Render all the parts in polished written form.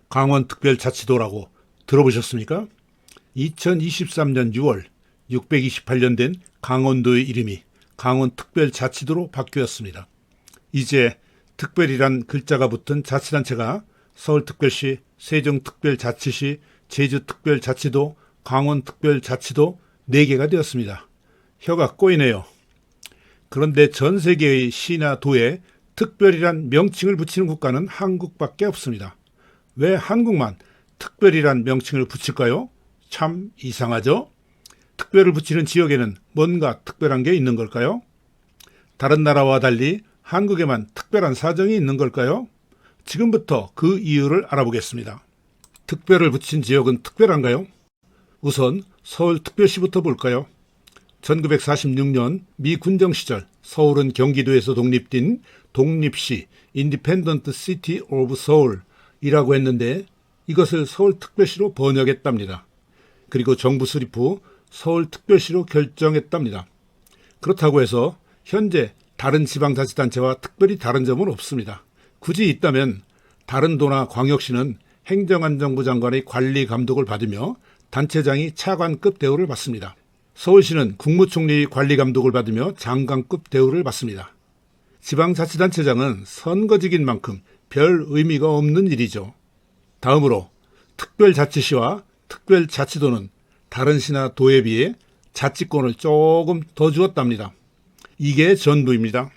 강원특별자치도라고 들어보셨습니까? 2023년 6월 628년 된 강원도의 이름이 강원특별자치도로 바뀌었습니다. 이제 특별이란 글자가 붙은 자치단체가 서울특별시, 세종특별자치시, 제주특별자치도, 강원특별자치도 4개가 되었습니다. 혀가 꼬이네요. 그런데 전 세계의 시나 도에 특별이란 명칭을 붙이는 국가는 한국밖에 없습니다. 왜 한국만 특별이란 명칭을 붙일까요? 참 이상하죠? 특별을 붙이는 지역에는 뭔가 특별한 게 있는 걸까요? 다른 나라와 달리 한국에만 특별한 사정이 있는 걸까요? 지금부터 그 이유를 알아보겠습니다. 특별을 붙인 지역은 특별한가요? 우선 서울특별시부터 볼까요? 1946년 미 군정 시절 서울은 경기도에서 독립된 독립시 Independent City of Seoul이라고 했는데 이것을 서울특별시로 번역했답니다. 그리고 정부 수립 후 서울특별시로 결정했답니다. 그렇다고 해서 현재 다른 지방자치단체와 특별히 다른 점은 없습니다. 굳이 있다면 다른 도나 광역시는 행정안전부 장관의 관리 감독을 받으며 단체장이 차관급 대우를 받습니다. 서울시는 국무총리의 관리 감독을 받으며 장관급 대우를 받습니다. 지방자치단체장은 선거직인 만큼 별 의미가 없는 일이죠. 다음으로 특별자치시와 특별자치도는 다른 시나 도에 비해 자치권을 조금 더 주었답니다. 이게 전부입니다.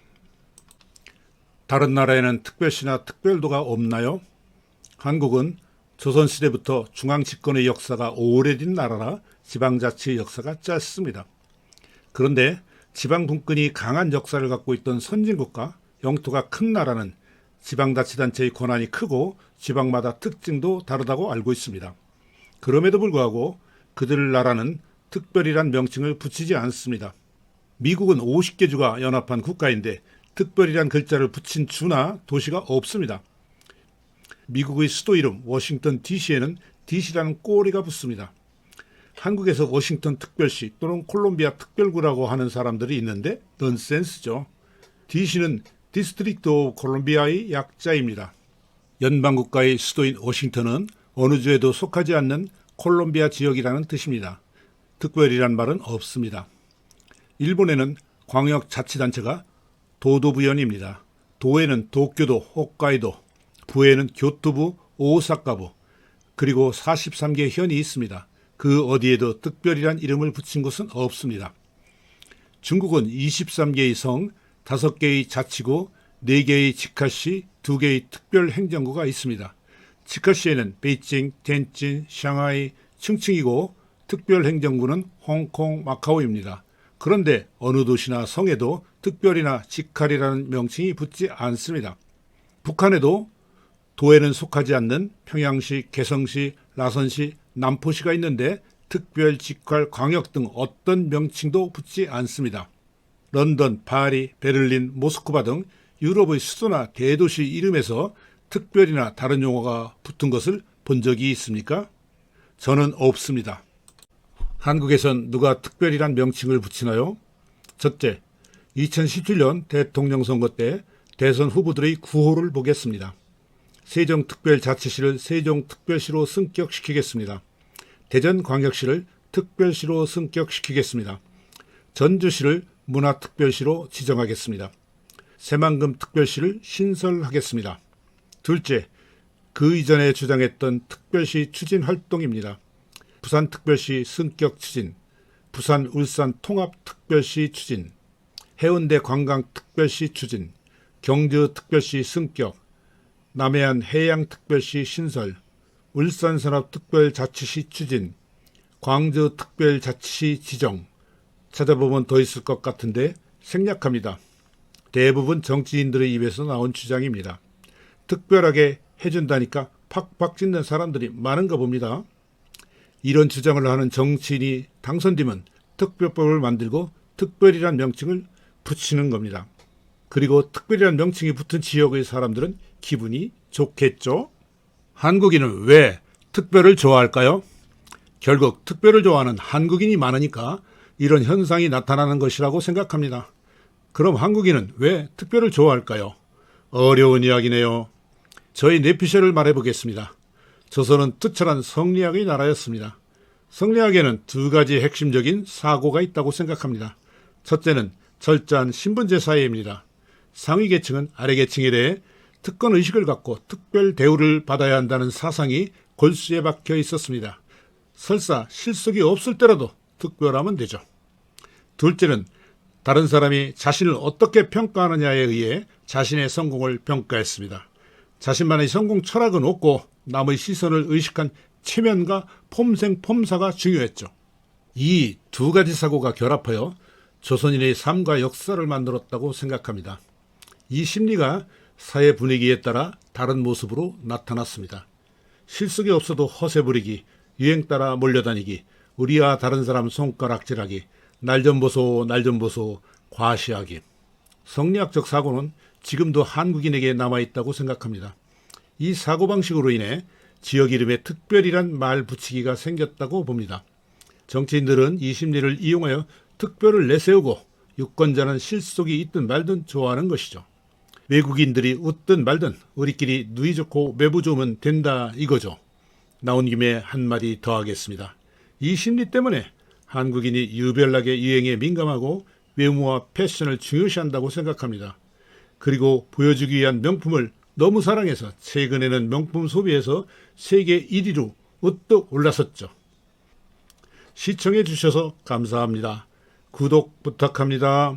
다른 나라에는 특별시나 특별도가 없나요? 한국은 조선시대부터 중앙집권의 역사가 오래된 나라라 지방자치의 역사가 짧습니다. 그런데 지방분권이 강한 역사를 갖고 있던 선진국가, 영토가 큰 나라는 지방자치단체의 권한이 크고 지방마다 특징도 다르다고 알고 있습니다. 그럼에도 불구하고 그들 나라는 특별이란 명칭을 붙이지 않습니다. 미국은 50개 주가 연합한 국가인데 특별이란 글자를 붙인 주나 도시가 없습니다. 미국의 수도 이름 워싱턴 DC에는 DC라는 꼬리가 붙습니다. 한국에서 워싱턴 특별시 또는 콜롬비아 특별구라고 하는 사람들이 있는데 넌센스죠. DC는 디스트릭트 오브 콜롬비아의 약자입니다. 연방국가의 수도인 워싱턴은 어느 주에도 속하지 않는 콜롬비아 지역이라는 뜻입니다. 특별이란 말은 없습니다. 일본에는 광역자치단체가 도도부현입니다. 도에는 도쿄도, 홋카이도, 부에는 교토부, 오사카부, 그리고 43개 현이 있습니다. 그 어디에도 특별이란 이름을 붙인 곳은 없습니다. 중국은 23개의 성, 5개의 자치구, 4개의 직하시, 2개의 특별행정구가 있습니다. 직하시에는 베이징, 텐진, 샹하이, 층층이고 특별행정구는 홍콩, 마카오입니다. 그런데 어느 도시나 성에도 특별이나 직할이라는 명칭이 붙지 않습니다. 북한에도 도에는 속하지 않는 평양시, 개성시, 라선시, 남포시가 있는데 특별, 직할, 광역 등 어떤 명칭도 붙지 않습니다. 런던, 파리, 베를린, 모스크바 등 유럽의 수도나 대도시 이름에서 특별이나 다른 용어가 붙은 것을 본 적이 있습니까? 저는 없습니다. 한국에선 누가 특별이란 명칭을 붙이나요? 첫째, 2017년 대통령 선거 때 대선 후보들의 구호를 보겠습니다. 세종특별자치시를 세종특별시로 승격시키겠습니다. 대전광역시를 특별시로 승격시키겠습니다. 전주시를 문화특별시로 지정하겠습니다. 새만금특별시를 신설하겠습니다. 둘째, 그 이전에 주장했던 특별시 추진 활동입니다. 부산특별시 승격 추진, 부산 울산 통합특별시 추진, 해운대 관광특별시 추진, 경주특별시 승격, 남해안 해양특별시 신설, 울산산업특별자치시 추진, 광주특별자치시 지정. 찾아보면 더 있을 것 같은데 생략합니다. 대부분 정치인들의 입에서 나온 주장입니다. 특별하게 해준다니까 팍팍 찢는 사람들이 많은가 봅니다. 이런 주장을 하는 정치인이 당선되면 특별법을 만들고 특별이란 명칭을 붙이는 겁니다. 그리고 특별이란 명칭이 붙은 지역의 사람들은 기분이 좋겠죠? 한국인은 왜 특별을 좋아할까요? 결국 특별을 좋아하는 한국인이 많으니까 이런 현상이 나타나는 것이라고 생각합니다. 그럼 한국인은 왜 특별을 좋아할까요? 어려운 이야기네요. 저희 뇌피셜을 말해보겠습니다. 조선은 투철한 성리학의 나라였습니다. 성리학에는 두 가지 핵심적인 사고가 있다고 생각합니다. 첫째는 철저한 신분제 사회입니다. 상위 계층은 아래 계층에 대해 특권 의식을 갖고 특별 대우를 받아야 한다는 사상이 골수에 박혀 있었습니다. 설사 실속이 없을 때라도 특별하면 되죠. 둘째는 다른 사람이 자신을 어떻게 평가하느냐에 의해 자신의 성공을 평가했습니다. 자신만의 성공 철학은 없고 남의 시선을 의식한 체면과 폼생폼사가 중요했죠. 이 두 가지 사고가 결합하여 조선인의 삶과 역사를 만들었다고 생각합니다. 이 심리가 사회 분위기에 따라 다른 모습으로 나타났습니다. 실속이 없어도 허세 부리기, 유행 따라 몰려다니기, 우리와 다른 사람 손가락질하기, 날 좀 보소, 날 좀 보소, 과시하기. 성리학적 사고는 지금도 한국인에게 남아있다고 생각합니다. 이 사고방식으로 인해 지역 이름에 특별이란 말 붙이기가 생겼다고 봅니다. 정치인들은 이 심리를 이용하여 특별을 내세우고 유권자는 실속이 있든 말든 좋아하는 것이죠. 외국인들이 웃든 말든 우리끼리 누이 좋고 매부 좋으면 된다 이거죠. 나온 김에 한마디 더 하겠습니다. 이 심리 때문에 한국인이 유별나게 유행에 민감하고 외모와 패션을 중요시한다고 생각합니다. 그리고 보여주기 위한 명품을 너무 사랑해서 최근에는 명품 소비에서 세계 1위로 우뚝 올라섰죠. 시청해 주셔서 감사합니다. 구독 부탁합니다.